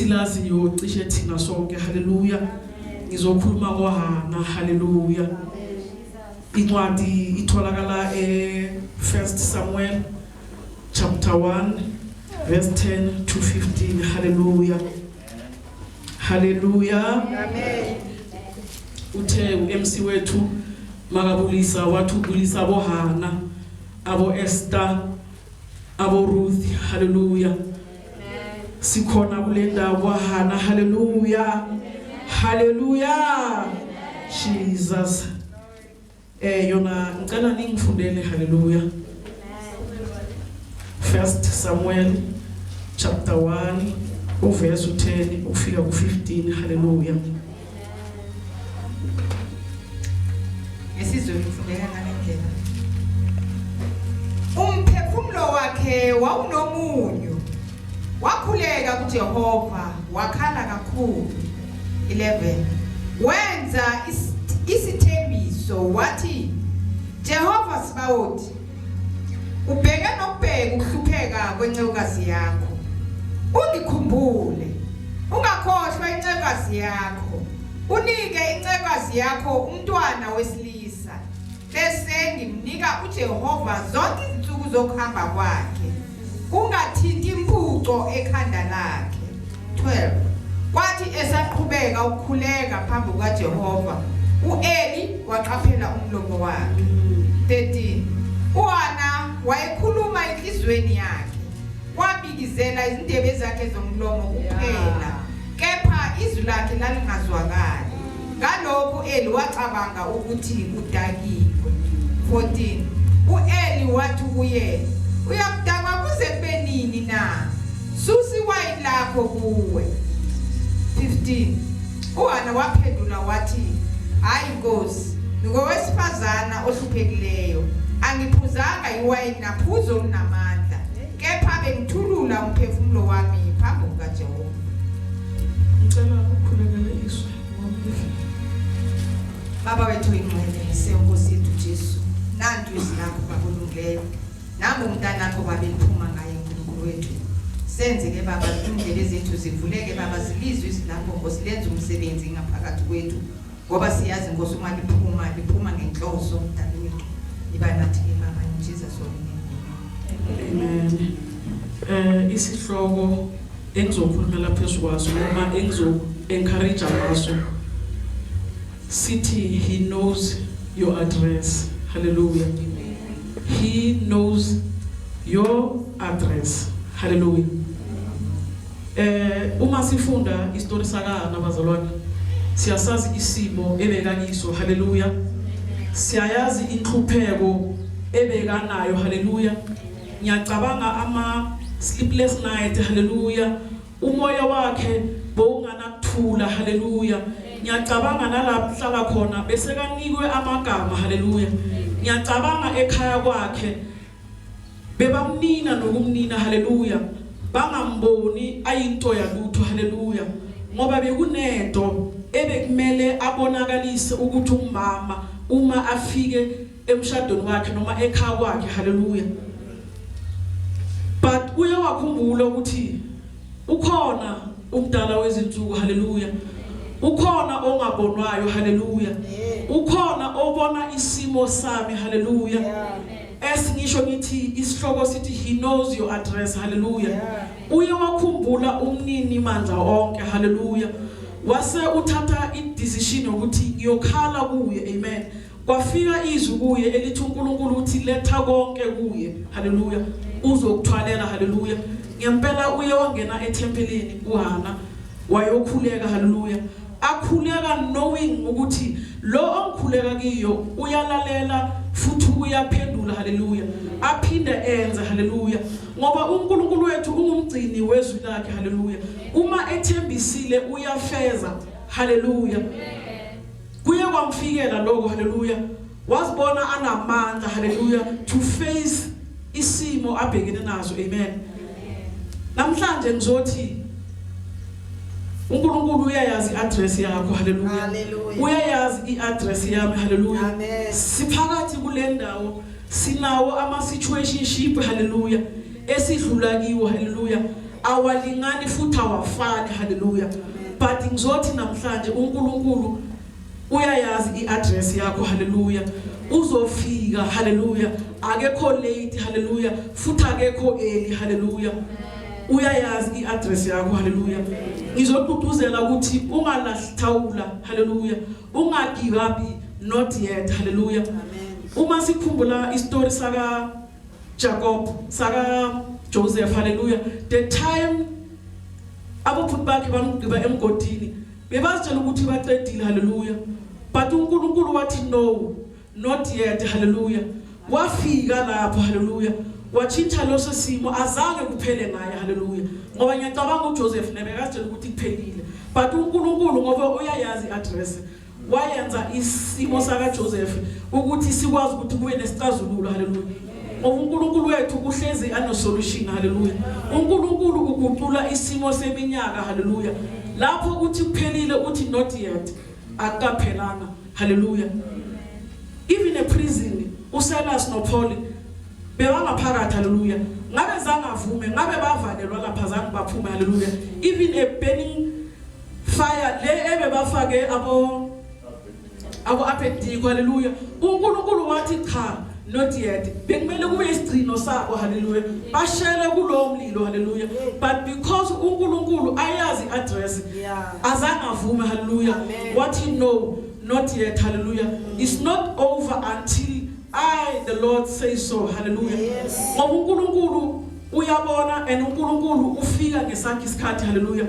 silaziyo cishe thina sonke. Hallelujah. Ngizokhuluma ngoHana. Hallelujah. Incwadi itholakala 1 Samuel chapter 1 verse 10 to 15. Hallelujah. Hallelujah. Amen. Uthe uMC wethu makabulisa wathubulisa boHana, abo Esther, abo Ruth. Hallelujah. Sikhona kulenda boHana. Hallelujah. Hallelujah. Jesus. Yona ngicela ningifundele. Hallelujah. 1 Samuel chapter 1 verse 10 ufika ku 15. Hallelujah. Isizwe ngifundeka ngalendlela. Umphefumulo wakhe wawunomunyu. Wakhuleka kuJehova, wakhala kakhulu. 11. Wenza isithembiso wathi, Jehova Sibawothi, ubheke nokubheka ukuhlupheka kwencekukazi yakho. Ungikhumbule, ungakhohlwa incekukazi yakho. Unike incekukazi yakho umntwana wesilisa. Bese ngimnika uJehova zonke izinsuku zokuhamba kwakhe. Kungathinti impuco ekhanda lakhe. 12. Kwathi esaqhubeka ukukhuleka phambi kukaJehova, uEli waqaphela umlomo wakhe. 13. uHana wayekhuluma enhlizweni yakhe, wabikizela izindebe zakhe zomlomo kuphela, kepha izwi lakhe lalingazwakali. Ngalokho uEli wacabanga ukuthi udakiwe. 14. uEli wathi kuye, uyakudakwa kuze kube nini na? Susi iwayini lakho kuwe. 15. uHana waphendula wathi, hayi Nkosi, ngowesifazana ohluphekileyo, angiphuzanga iwayini naphuzo olunamandla, kepha bengithulula umphefumulo wami phambi kukaJehova. Ngicela ukukhulekela izwi. Baba wethu ingcwele, Nkosi yethu Jesu, nantu izwi lakho babulungileyo, nangu umntana wakho babeliphuma ngaye uNkulunkulu wethu. Senze ke Baba indlebe zethu zivuleke Baba, zilizwe izwi lakho Nkosi, lenze umsebenzi ngaphakathi kwethu, ngoba siyazi Nkosi uma liphuma ngenhloso umntana wethu. Iba nathi ke Baba, in Jesus name. Amen. Isihloko engizokhulumela phezulu kwaso noma engizo-encourage ngaso sithi, he knows your address. Hallelujah. He knows your address. Hallelujah. Uma sifunda istori sakana bazalwane, siyasazi isimo ebekakiso. Hallelujah. Siyayazi inhlupheko ebekanayo. Hallelujah. Ngiyacabanga ama sleepless night. Hallelujah. Umoya wakhe bowunganakuthula. Hallelujah. Ngiyacabanga nalapho hlala khona bese kanikwe amagama. Hallelujah. Ngiyacabanga ekhaya kwakhe bebamnina nokumnina. Hallelujah. Bangamboni ayinto yalutho. Hallelujah. Ngoba bekunento ebekumele abonakalise ukuthi umama uma afike emshadweni wakhe noma ekhaya kwakhe. Hallelujah. But uyawakhumbula ukuthi ukhona umdala wezinsuku. Hallelujah. Ukhona ongabonwayo. Hallelujah. Ukhona obona isimo sami. Hallelujah. Esingisho ngithi isihloko sithi he knows your address. Hallelujah. Uye wakhumbula umnini mandla onke. Hallelujah. Wase uthatha i-decision ukuthi yokhala kuye. Amen. Kwafika izwi kuye elithi uNkulunkulu uthi letha konke kuye. Hallelujah. Uzokuthwalela. Hallelujah. Ngempela uye wangena ethempelini uHana wayokhuleka. Hallelujah. Akhuleka knowing ukuthi lo ongikhuleka kiyo uyalalela futhi uyaphendula. Hallelujah. Aphinde enze. Hallelujah. Ngoba uNkulunkulu wethu ungumgcini wezwi lakhe. Hallelujah. Uma ethembisile uyafeza. Hallelujah. Kuye kwamfikela lokho. Hallelujah. Wazibona anamandla. Hallelujah. To face isimo abhekene nazo. Amen. Namhlanje ngizothi uNkulunkulu uyayazi i-address yakho. Hallelujah. Uyayazi i-address yami. Hallelujah. Siphakathi kule ndawo sinawo ama situationship. Hallelujah. Esidlula kiwo. Hallelujah. awalingani futhi awafani haleluya but ngizothi namhlanje uNkulunkulu uyayazi iaddress yakho haleluya uzofika haleluya akekho late haleluya futhi akekho early haleluya uyayazi iaddress yakho haleluya ngizoduduzela ukuthi ungalahlithawula haleluya ungagive up not yet haleluya uma sikhumbula istory saka Jacob saka Joseph haleluya the time abaphuthi bakhe bamgqiba emgodini bebazitshela ukuthi baqedile haleluya but uNkulunkulu wathi no not yet haleluya wafika lapho haleluya wachincha loso simo azange kuphele ngaye haleluya ngoba ngiyacabanga uJoseph nebekazitshela ukuthi kuphelile but uNkulunkulu ngoba uyayazi address wayenza isimo saka Joseph ukuthi sikwazi ukuthi kube nesicazululo haleluya ngoba uNkulunkulu wethu uhlezi ano solution haleluya uNkulunkulu ukucula isimo seminyaka haleluya lapho uthi kuphelile uthi not yet akaphelanga haleluya even a prison uSilas noPaul bebangaphakathi haleluya ngabe zangavume ngabe bavalelwa lapha zange baphuma haleluya even a burning fire le ebebafake abo apediko haleluya uNkulunkulu wathi cha not yet bekumele kube isigcino sabo haleluya bashele kulowo mlilo haleluya but because uNkulunkulu ayazi address azangavume haleluya wathi no not yet hallelujah it's not over until I the Lord say so hallelujah ngoba uNkulunkulu uyabona and uNkulunkulu ufika ngesakhe isikhathi hallelujah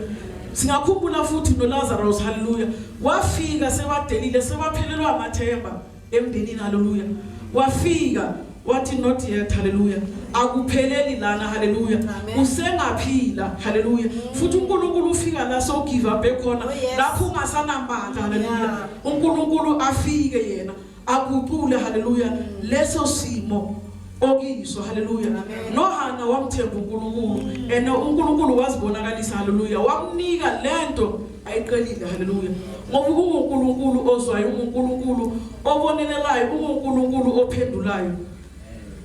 singakhumbula futhi noLazarus hallelujah wafika sebadelile sebaphelelwa amathemba emndenini hallelujah wafika wathi not yet hallelujah akupheleli lana hallelujah usengaphila hallelujah futhi uNkulunkulu ufika la so give up ekhona lapho ungasanambala hallelujah uNkulunkulu afike yena akucule hallelujah leso simo okiso hallelujah noHana wamthemba uNkulunkulu and uNkulunkulu wazibonakalisa hallelujah wamnika lento ayiqelile hallelujah ngoba uNkulunkulu ozwayo uNkulunkulu obonelelayo uNkulunkulu ophendulayo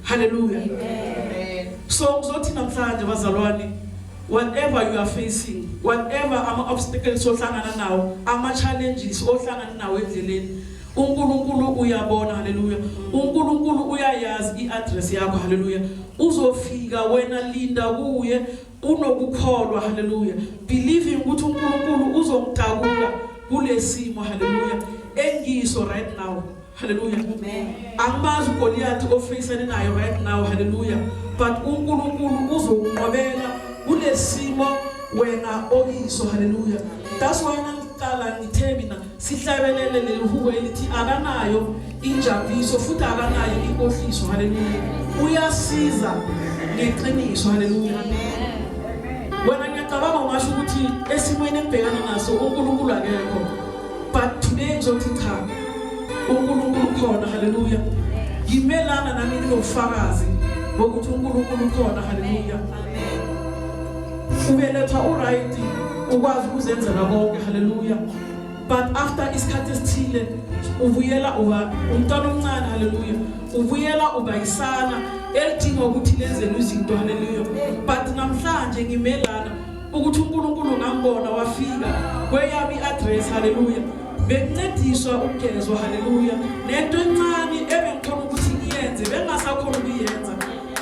hallelujah amen so uzothi namhlanje bazalwane whatever you are facing whatever ama obstacles ohlangana nawo ama challenges ohlangana nawo endleleni uNkulunkulu uyabona hallelujah uNkulunkulu uyayazi iaddress yakho hallelujah uzofika wena linda kuye unokukholwa hallelujah believing ukuthi uNkulunkulu uzomtakula kulesimo hallelujah engiso right now hallelujah amen angibazi uGoliath ofacene nayo right now hallelujah but uNkulunkulu uzonqobela kulesimo wena oyiso hallelujah that's why ngiqala ngithemina sihlabelele lehubo elithi akanayo injabuliso futhi akanayo inkohliso hallelujah uyasiza ngeqiniso hallelujah amen wena ngiyacabanga ngasho ukuthi esimweni ebhekana naso uNkulunkulu akekho but today ngizothi cha uNkulunkulu khona hallelujah yimelana nami nofakazi ukuthi uNkulunkulu khona hallelujah amen ubeletha uright ukwazi ukuzenzela konke hallelujah but after isikhathi esithile ubuyela uba umntwana omncane hallelujah ubuyela uba isana elidinga ukuthi lenzelwe izinto hallelujah but namhlanje ngimelana ukuthi uNkulunkulu ngambona wafika kweyami address hallelujah bekuncediswa ukugezwa hallelujah nento encane ebengikhona ukuthi ngiyenze bengasakhona ukuyenza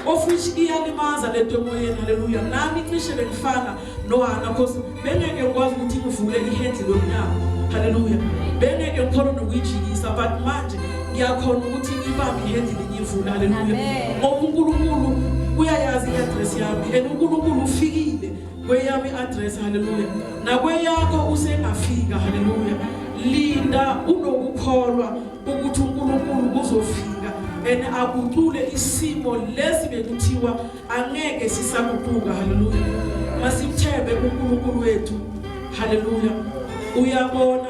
of which iyalimaza lento emoyeni hallelujah nami cishe bengifana noHana because bengeke ngikwazi ukuthi ngivule ihandle lomnyango hallelujah bengeke ngikhona nokuyijikisa but manje ngiyakhona ukuthi ngibambe ihandle ngiyivula hallelujah ngoba uNkulunkulu uyayazi iaddress yami and uNkulunkulu ufikile kweyami address hallelujah nakweyakho usengafika hallelujah linda unokukholwa ukuthi uNkulunkulu uzofika and akucule isimo lesi bekuthiwa angeke sisakuquka hallelujah masithembe uNkulunkulu wethu hallelujah uyabona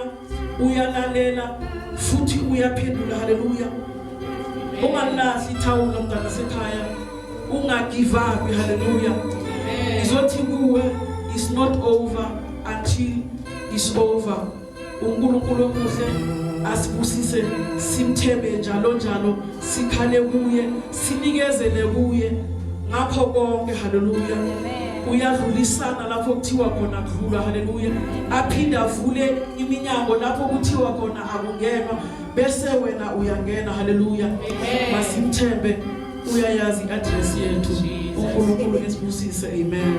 uyalalela futhi uyaphendula hallelujah ungalahli ithawula mntana sekhaya ungagive up hallelujah izothi kuwe is not over until is over uNkulunkulu omuhle asibusise simthembe njalo njalo sikhale kuye sinikezele kuye ngakho konke hallelujah amen uyadlulisana lapho kuthiwa khona kudlulwa haleluya aphinda avule iminyango lapho kuthiwa khona akungenwa bese wena uyangena haleluya masimthembe uyayazi i-address yethu uNkulunkulu esibusise amen